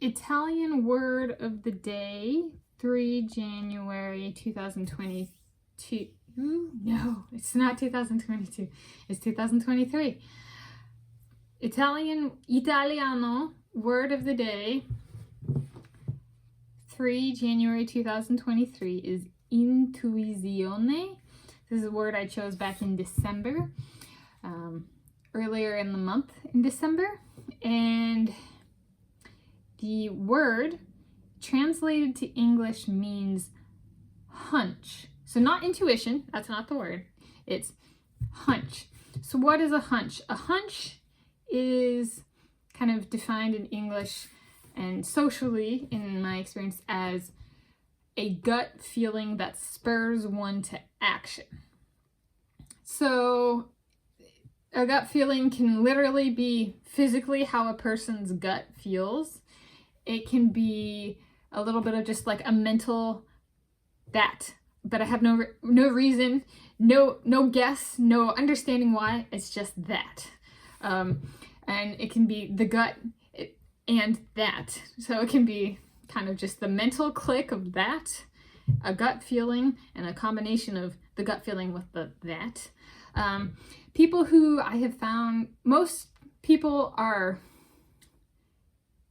Italian word of the day, 3 January 2022. No, it's not 2022. It's 2023. Italiano word of the day, 3 January 2023 is Intuizione. This is a word I chose back in December, earlier in the month in December. And the word translated to English means hunch. So not intuition, that's not the word. It's hunch. So what is a hunch? A hunch is kind of defined in English and socially, in my experience, as a gut feeling that spurs one to action. So a gut feeling can literally be physically how a person's gut feels. It can be a little bit of just like a mental that, but I have no reason, no guess, no understanding why. It's just that, and it can be the gut and that. So it can be kind of just the mental click of that, a gut feeling, and a combination of the gut feeling with the that. People who I have found, most people are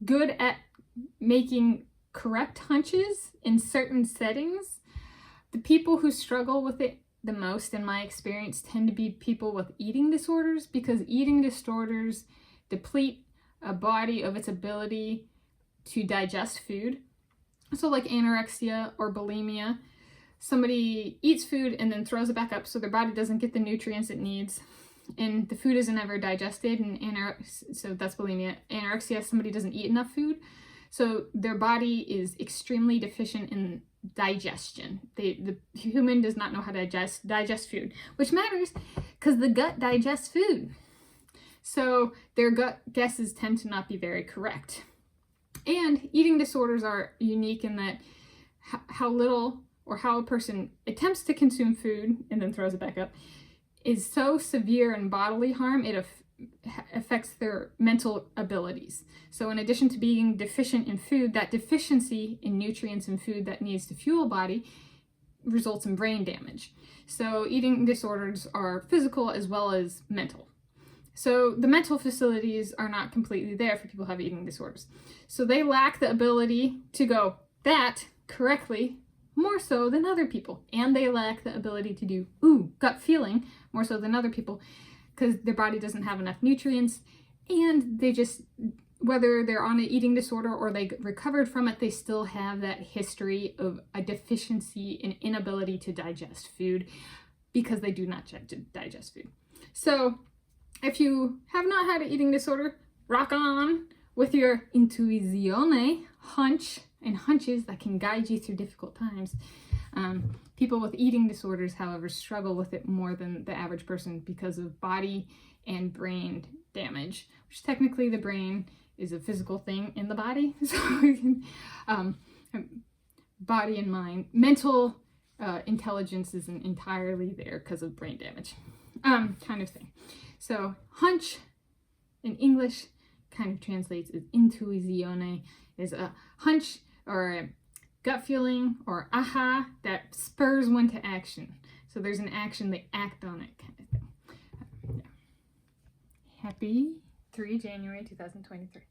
good at making correct hunches in certain settings. The people who struggle with it the most, in my experience, tend to be people with eating disorders, because eating disorders deplete a body of its ability to digest food. So like anorexia or bulimia, somebody eats food and then throws it back up, so their body doesn't get the nutrients it needs, and the food isn't ever digested, and so that's bulimia. Anorexia, somebody doesn't eat enough food, so their body is extremely deficient in digestion. The human does not know how to digest food, which matters because the gut digests food. So their gut guesses tend to not be very correct. And eating disorders are unique in that how little or how a person attempts to consume food and then throws it back up is so severe in bodily harm, it affects their mental abilities. So in addition to being deficient in food, that deficiency in nutrients in food that needs to fuel a body results in brain damage. So eating disorders are physical as well as mental. So the mental facilities are not completely there for people who have eating disorders. So they lack the ability to go that correctly more so than other people. And they lack the ability to do gut feeling more so than other people, because their body doesn't have enough nutrients, and they just, whether they're on an eating disorder or they recovered from it, they still have that history of a deficiency and inability to digest food because they do not digest food. So if you have not had an eating disorder, rock on with your intuizione, hunch, and hunches that can guide you through difficult times. People with eating disorders, however, struggle with it more than the average person because of body and brain damage, which technically the brain is a physical thing in the body. So body and mind, mental intelligence isn't entirely there because of brain damage, kind of thing. So hunch in English kind of translates as intuizione, is a hunch or a gut feeling or aha that spurs one to action. So there's an action, they act on it kind of thing. Yeah. Happy 3 January 2023.